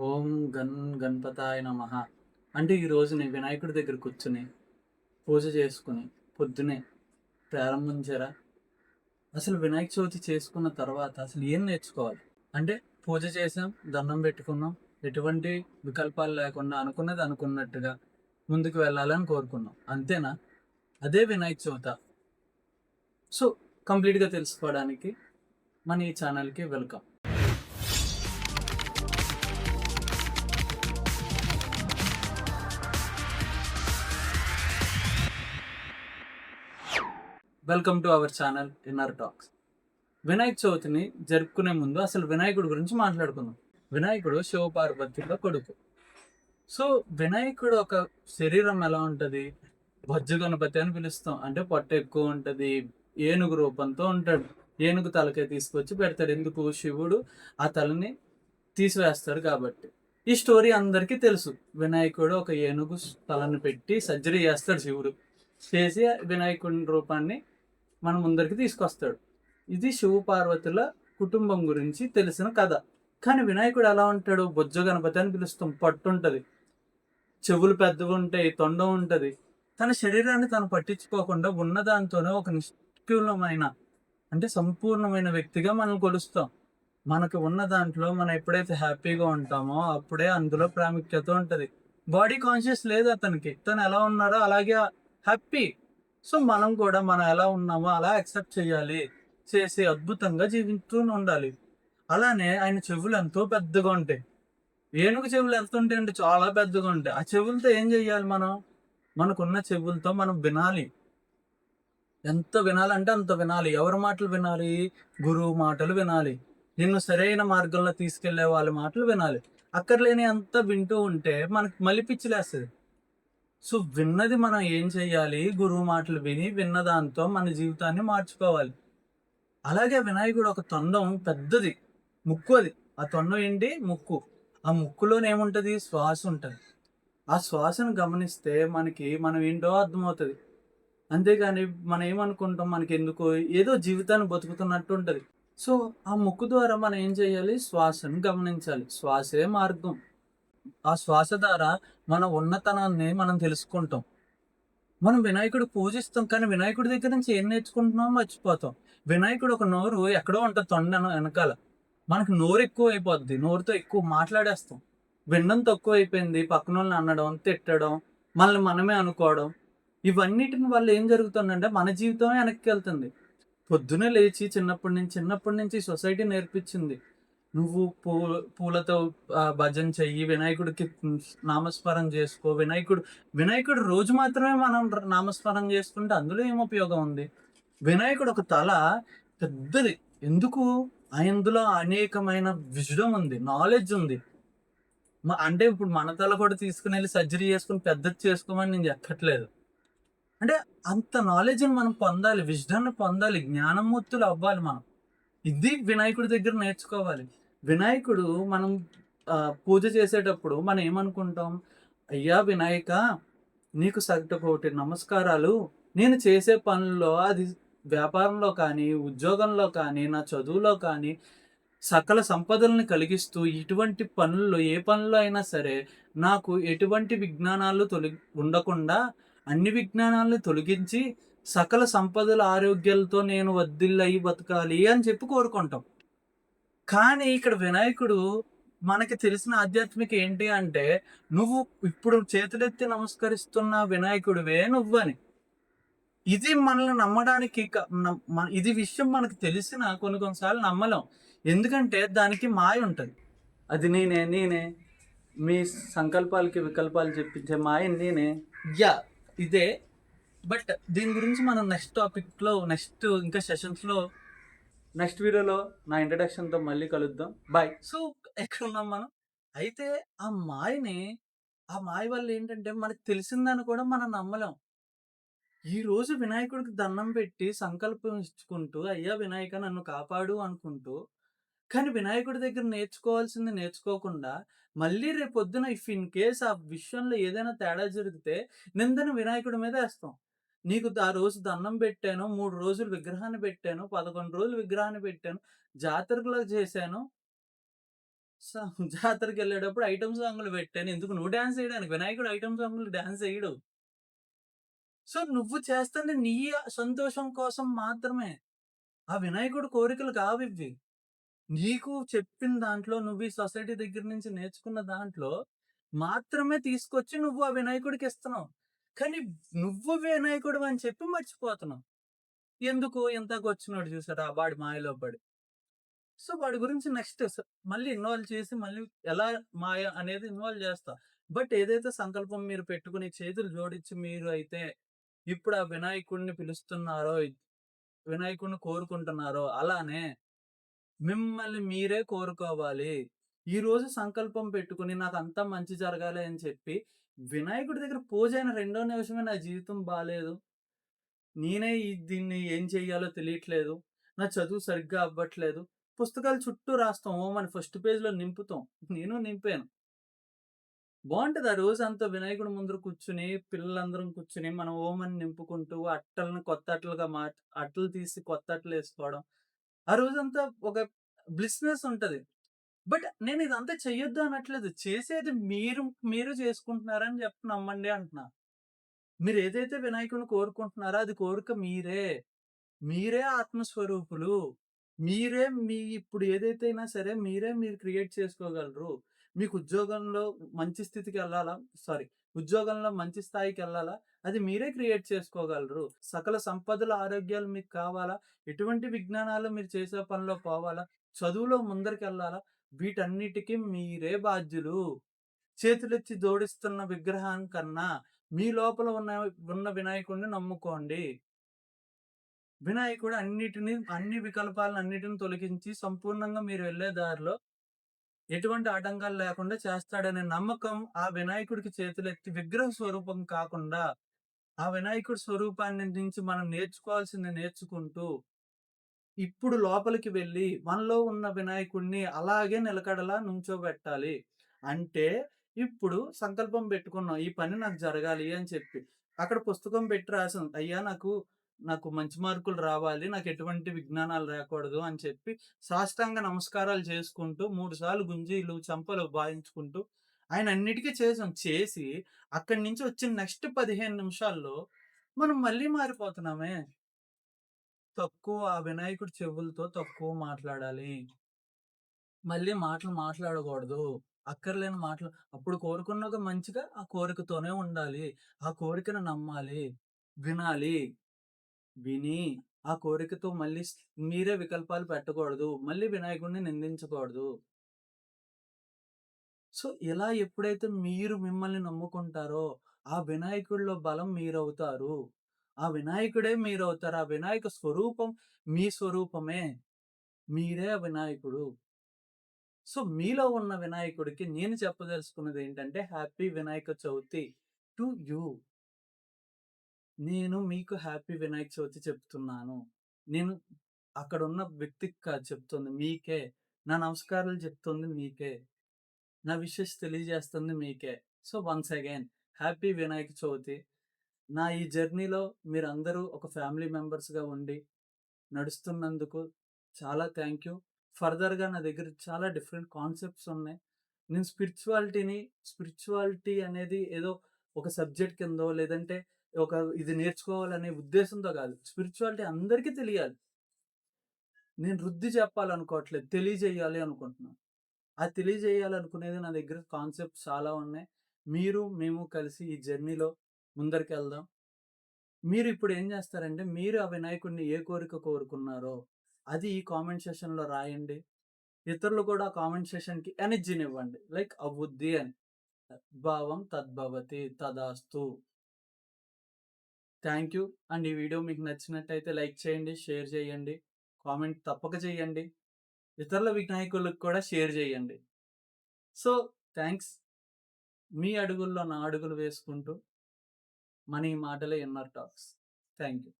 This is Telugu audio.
ఓం గణపతాయ నమః. అంటే ఈరోజుని వినాయకుడి దగ్గర కూర్చొని, పూజ చేసుకొని, పొద్దున్నే ప్రారంభించారా? అసలు వినాయక చవితి చేసుకున్న తర్వాత అసలు ఏం నేర్చుకోవాలి? అంటే పూజ చేసాం, దండం పెట్టుకున్నాం. ఎటువంటి వికల్పాలు లేకుండా అనుకున్నది అనుకున్నట్టుగా ముందుకు వెళ్ళాలని కోరుకున్నాం. అంతేనా? అదే వినాయక చవితా? సో, కంప్లీట్‌గా తెలుసుకోవడానికి మన ఈ ఛానల్‌కి welcome. Welcome to our channel Inner Talks. Vinayaka చవితిని జరుపుకునే ముందు అసలు వినాయకుడి గురించి మాట్లాడుకుందాం. వినాయకుడు శివపార్వతుల కొడుకు. సో, వినాయకుడు ఒక శరీరం ఎలా ఉంటది? బొజ్జ గణపతి అని పిలుస్తాం. అంటే పొట్ట ఎక్కువ ఉంటది. ఏనుగు రూపంతో ఉంటాడు. ఏనుగు తలకాయ తీసుకొచ్చి పెడతాడు. ఎందుకు? శివుడు ఆ తలని తీసివేస్తాడు కాబట్టి. ఈ స్టోరీ అందరికీ తెలుసు. వినాయకుడు ఒక ఏనుగు తలని పెట్టి సర్జరీ చేస్తాడు శివుడు. చేసి వినాయకుడి రూపాన్ని మన ముందరికి తీసుకొస్తాడు. ఇది శివపార్వతుల కుటుంబం గురించి తెలిసిన కథ. కానీ వినాయకుడు ఎలా ఉంటాడు? బొజ్జ గణపతి అని పిలుస్తాం. పట్టుంటది. చెవులు పెద్దగుంటాయి. తొండం ఉంటది. తన శరీరాన్ని తను పట్టించుకోకుండా ఉన్న దాంతోనే ఒక నిష్క్యులమైన అంటే సంపూర్ణమైన వ్యక్తిగా మనం కొలుస్తాం. మనకు ఉన్న దాంట్లో మనం ఎప్పుడైతే హ్యాపీగా ఉంటామో అప్పుడే అందులో ప్రాముఖ్యత ఉంటది. బాడీ కాన్షియస్ లేదు అతనికి. తను ఎలా ఉన్నారో అలాగే హ్యాపీ. సో, మనం కూడా మనం ఎలా ఉన్నామో అలా యాక్సెప్ట్ చేయాలి. చేసి అద్భుతంగా జీవిస్తూ ఉండాలి. అలానే ఆయన చెవులు ఎంతో పెద్దగా ఉంటాయి. ఏనుగు చెవులు ఎంతుంటాయంటే చాలా పెద్దగా ఉంటాయి. ఆ చెవులతో ఏం జేయాలి మనం? మనకున్న చెవులతో మనం వినాలి. ఎంత వినాలంటే అంత వినాలి. ఎవరి మాటలు వినాలి? గురువు మాటలు వినాలి. నిన్ను సరైన మార్గంలో తీసుకెళ్ళే వాళ్ళ మాటలు వినాలి. అక్కర్లేని అంతా వింటూ ఉంటే మనకి మళ్ళీ పిచ్చిలేస్తది. సో, విన్నది మనం ఏం చేయాలి? గురువు మాటలు విని, విన్న దాంతో మన జీవితాన్ని మార్చుకోవాలి. అలాగే వినాయకుడు ఒక తొండం పెద్దది. ముక్కు అది. ఆ తొండం ఏంటి? ముక్కు. ఆ ముక్కులోనేముంటది? శ్వాస ఉంటది. ఆ శ్వాసను గమనిస్తే మనకి మనం ఏంటో అర్థమవుతది. అంతేగాని మనం ఏమనుకుంటాం మనకెందుకో ఏదో జీవితాన్ని బతుకుతున్నట్టు ఉంటది. సో, ఆ ముక్కు ద్వారా మనం ఏం చేయాలి? శ్వాసను గమనించాలి. శ్వాసే మార్గం. ఆ శ్వాస ద్వారా మన ఉన్నతనాన్ని మనం తెలుసుకుంటాం. మనం వినాయకుడు పూజిస్తాం. కానీ వినాయకుడి దగ్గర నుంచి ఏం నేర్చుకుంటున్నామో మర్చిపోతాం. వినాయకుడు ఒక నోరు ఎక్కడో ఉంటది ఎనకాల. మనకు నోరు ఎక్కువైపోద్ది. నోరుతో ఎక్కువ మాట్లాడేస్తాం. వినడం తక్కువైపోయింది. పక్కనోళ్ళని అనడం, తిట్టడం, మనల్ని మనమే అనుకోవడం. ఇవన్నిటిని వల్ల ఏం జరుగుతుందంటే మన జీవితమే వెనక్కెళ్తుంది. పొద్దున్నే లేచి చిన్నప్పటి నుంచి సొసైటీ నేర్పించింది. నువ్వు పూలతో భజన చెయ్యి, వినాయకుడికి నామస్మరణ చేసుకో. వినాయకుడు రోజు మాత్రమే మనం నామస్మరణ చేసుకుంటే అందులో ఏం ఉపయోగం ఉంది? వినాయకుడు ఒక తల పెద్దది. ఎందుకు? అందులో అనేకమైన విజ్డమ్ ఉంది. నాలెడ్జ్ ఉంది. అంటే ఇప్పుడు మన తల కూడా తీసుకొనెళ్లి సర్జరీ చేసుకొని పెద్దది చేసుకోమని నేను చెప్పట్లేదు. అంటే అంత నాలెడ్జ్‌ని మనం పొందాలి. విజ్డమ్‌ని పొందాలి. జ్ఞానమూర్తులు అవ్వాలి మనం. ఇది వినాయకుడి దగ్గర నేర్చుకోవాలి. వినాయకుడు మనం పూజ చేసేటప్పుడు మనం ఏమనుకుంటాం? అయ్యా వినాయక! నీకు శతకోటి నమస్కారాలు. నేను చేసే పనుల్లో అది వ్యాపారంలో కానీ, ఉద్యోగంలో కానీ, నా చదువులో కానీ, సకల సంపదలను కలిగిస్తూ ఇటువంటి పనుల్లో ఏ పనుల్లో అయినా సరే నాకు ఎటువంటి విజ్ఞానాలు ఉండకుండా అన్ని విజ్ఞానాలను తొలగించి సకల సంపదల ఆరోగ్యాలతో నేను వర్ధిల్లయి బతకాలి అని చెప్పి కోరుకుంటాం. కానీ ఇక్కడ వినాయకుడు మనకి తెలిసిన ఆధ్యాత్మిక ఏంటి అంటే, నువ్వు ఇప్పుడు చేతులెత్తి నమస్కరిస్తున్న వినాయకుడివే నువ్వని. ఇది మనల్ని నమ్మడానికి క నం మ ఇది విషయం మనకు తెలిసినా కొన్ని కొన్ని సార్లు నమ్మలేం. ఎందుకంటే దానికి మాయ ఉంటది. అది నేనే, మీ సంకల్పాలకి వికల్పాలు చెప్పించే మాయ నేనే. యాహ్! ఇదే. బట్ దీని గురించి మనం ఇంకా సెషన్స్‌లో నెక్స్ట్ వీడియోలో నా ఇంట్రడక్షన్‌తో మళ్ళీ కలుద్దాం. బాయ్. సో, ఎక్కడున్నాం మనం? అయితే ఆ మాయని ఆ మాయ వల్ల ఏంటంటే మనకు తెలిసిందని కూడా మనం నమ్మలేం. ఈరోజు వినాయకుడికి దండం పెట్టి సంకల్పం ఇచ్చుకుంటూ, "అయ్యా వినాయక నన్ను కాపాడు" అనుకుంటూ, కానీ వినాయకుడి దగ్గర నేర్చుకోవాల్సింది నేర్చుకోకుండా, మళ్ళీ రేపొద్దున ఇన్ కేస్ ఆ విషయంలో ఏదైనా తేడా జరిగితే, నిందను వినాయకుడి మీద ఏస్తాం. నీకు ఆ రోజు దండం పెట్టాను, 3 రోజులు విగ్రహాన్ని పెట్టాను, 11 రోజులు విగ్రహాన్ని పెట్టాను, జాతరలో చేశాను. సో, జాతరకెళ్ళేటప్పుడు ఐటెమ్ సాంగులు పెట్టాను. ఎందుకు నువ్వు డాన్స్ ఎయడానికి. వినాయకుడు ఐటెమ్ సాంగులు డాన్స్ ఎయడు. సో, నువ్వు చేస్తుంది నీ సంతోషం కోసం మాత్రమే. ఆ వినాయకుడి కోరికలు కావివి. నీకు చెప్పిన దాంట్లో నువ్వు ఈ సొసైటీ దగ్గర నుంచి నేర్చుకున్న దాంట్లో మాత్రమే తీసుకొచ్చి నువ్వు ఆ వినాయకుడికిస్తున్నావు. కానీ నువ్వు వినాయకుడివని చెప్పి మర్చిపోతున్నావు. ఎందుకు ఇందాకొచ్చినోడు చూసారా? వాడి మాయలో పడి. సో, వాడి గురించి నెక్స్ట్ మళ్ళీ ఇన్వాల్వ్ చేసి మళ్ళీ ఎలా మాయ అనేది ఇన్వాల్వ్ చేస్తా. బట్ ఏదైతే సంకల్పం మీరు పెట్టుకొని చేతులు జోడించి మీరు అయితే ఇప్పుడు ఆ వినాయకుడిని పిలుస్తున్నారో, వినాయకుడిని కోరుకుంటున్నారో అలానే మిమ్మల్ని మీరే కోరుకోవాలి. ఈరోజు సంకల్పం పెట్టుకొని నాకంతా మంచి జరగాలి అని చెప్పి వినాయకుడి దగ్గర పూజైన రెండో నిమిషమే నా జీవితం బాలేదు. నేనే దీన్ని ఏం చెయ్యాలో తెలియట్లేదు. నా చదువు సరిగ్గా అవ్వట్లేదు. పుస్తకాలు చుట్టూ రాస్తాం. ఓం అని ఫస్ట్ పేజ్‌లో నింపుతాం. నేను నింపాను. బావుంటది ఆ రోజంతా వినాయకుడి ముందర కూర్చొని, పిల్లలందరం కూర్చొని, మనం ఓం అని నింపుకుంటూ, అట్టలను కొత్త అట్టలుగా అట్టలు తీసి కొత్త అట్టలేసుకోవడం. ఆ రోజంతా ఒక బ్లిస్‌నెస్ ఉంటది. బట్ నేను ఇదంతా చెయ్యొద్దు అనట్లేదు. చేసేది మీరు, మీరు చేసుకుంటున్నారని చెప్పి నమ్మండి అంటున్నా. మీరేదైతే వినాయకుడిని కోరుకుంటున్నారో అది కోరిక మీరే. మీరే ఆత్మస్వరూపులు. మీరే మీ ఇప్పుడు ఏదైతేనా సరే మీరే మీరు క్రియేట్ చేసుకోగలరు. మీకు ఉద్యోగంలో మంచి స్థితికెళ్ళాలా సారీ ఉద్యోగంలో మంచి స్థాయికెళ్ళాలా? అది మీరే క్రియేట్ చేసుకోగలరు. సకల సంపదల ఆరోగ్యాలు మీకు కావాలా? ఎటువంటి విజ్ఞానాలు మీరు చేసే పనిలో పోవాలా? చదువులో ముందరికెళ్ళాలా? వీటన్నిటికి మీరే బాధ్యులు. చేతులెత్తి జోడిస్తున్న విగ్రహం కన్నా మీ లోపల ఉన్న వినాయకుడిని నమ్ముకోండి. వినాయకుడు అన్ని వికల్పాలనన్నిటిని తొలగించి సంపూర్ణంగా మీరు వెళ్ళే దారిలో ఎటువంటి ఆటంకాలు లేకుండా చేస్తాడనే నమ్మకం ఆ వినాయకుడికి చేతులెత్తి విగ్రహ స్వరూపం కాకుండా, ఆ వినాయకుడి స్వరూపాన్ని నుంచి మనం నేర్చుకోవాల్సింది నేర్చుకుంటూ, ఇప్పుడు లోపలికి వెళ్లి మనలో ఉన్న వినాయకుడిని అలాగే నిలకడలా నుంచోబెట్టాలి. అంటే ఇప్పుడు సంకల్పం పెట్టుకున్నాం. ఈ పని నాకు జరగాలి అని చెప్పి. అక్కడ పుస్తకం పెట్టి రాసాం. అయ్యా నాకు మంచి మార్కులు రావాలి. నాకు ఎటువంటి విజ్ఞానాలు రాకూడదు అని చెప్పి సాష్టాంగ నమస్కారాలు చేసుకుంటూ 3 సార్లు గుంజీలు, చెంపలు వాయించుకుంటూ ఆయన అన్నిటికి చేసాం. చేసి అక్కడి నుంచి వచ్చిన నెక్స్ట్ 15 నిమిషాల్లో మనం మళ్ళీ మారిపోతున్నామే. ఆ వినాయకుడి చెవులతో తక్కువ మాట్లాడాలి. మళ్ళీ మాటలు మాట్లాడకూడదు. అక్కర్లేని మాటలు అప్పుడు కోరుకున్నాక మంచిగా ఆ కోరికతోనే ఉండాలి. ఆ కోరికను నమ్మాలి. వినాలి. విని ఆ కోరికతో మళ్ళీ మీరే వికల్పాలు పెట్టకూడదు. మళ్ళీ వినాయకుడిని నిందించకూడదు. సో, ఇలా ఎప్పుడైతే మీరు మిమ్మల్ని నమ్ముకుంటారో, ఆ వినాయకుడిలో బలం మీరవుతారు. ఆ వినాయకుడే మీరవుతారు. ఆ వినాయక స్వరూపం మీ స్వరూపమే. మీరే ఆ వినాయకుడు. సో, మీలో ఉన్న వినాయకుడికి నేను చెప్పదలుచుకున్నదేంటంటే, happy Vinayaka Chavithi to you. నేను మీకు హ్యాపీ వినాయక చవితి చెప్తున్నాను. నేను అక్కడున్న వ్యక్తికి కాదు చెప్తుంది మీకే. నా నమస్కారాలు చెప్తుంది మీకే. నా విషెస్ తెలియజేస్తుంది మీకే. So, once again happy Vinayaka Chavithi. నా ఈ జర్నీలో మీరందరూ ఒక ఫ్యామిలీ మెంబర్స్‌గా ఉండి నడుస్తున్నందుకు చాలా థ్యాంక్ యూ. ఫర్దర్‌గా నా దగ్గర చాలా డిఫరెంట్ కాన్సెప్ట్స్ ఉన్నాయి. నేను స్పిరిచువాలిటీ అనేది ఏదో ఒక సబ్జెక్ట్ కిందో లేదంటే ఒక ఇది నేర్చుకోవాలనే ఉద్దేశంతో కాదు. స్పిరిచువాలిటీ అందరికీ తెలియాలి. నేను రుద్ది చెప్పాలనుకోవట్లేదు. తెలియజేయాలి అనుకుంటున్నాను. ఆ తెలియజేయాలనుకునేది నా దగ్గర కాన్సెప్ట్స్ చాలా ఉన్నాయి. మేము కలిసి ఈ జర్నీలో ముందరికెళ్దాం. మీరిప్పుడు ఏం జేస్తారంటే, మీరు ఆ వినాయకుడిని ఏ కోరిక కోరుకున్నారో, అది ఈ కామెంట్ సెషన్‌లో రాయండి. ఇతరులు కూడా కామెంట్ సెషన్‌కి ఎనర్జీనివ్వండి. లైక్ అవ్వుద్ది అని. భావం తద్భవతి. తదాస్తు. Thank you. అండ్ ఈ వీడియో మీకు నచ్చినట్టయితే లైక్ చేయండి, షేర్ చేయండి, కామెంట్ తప్పక చేయండి. ఇతరుల వినాయకులకు కూడా షేర్ చేయండి. So, thanks. మీ అడుగుల్లో నా అడుగులు వేసుకుంటూ మన ఈ మాటలే ఇన్నర్ టాక్స్. Thank you.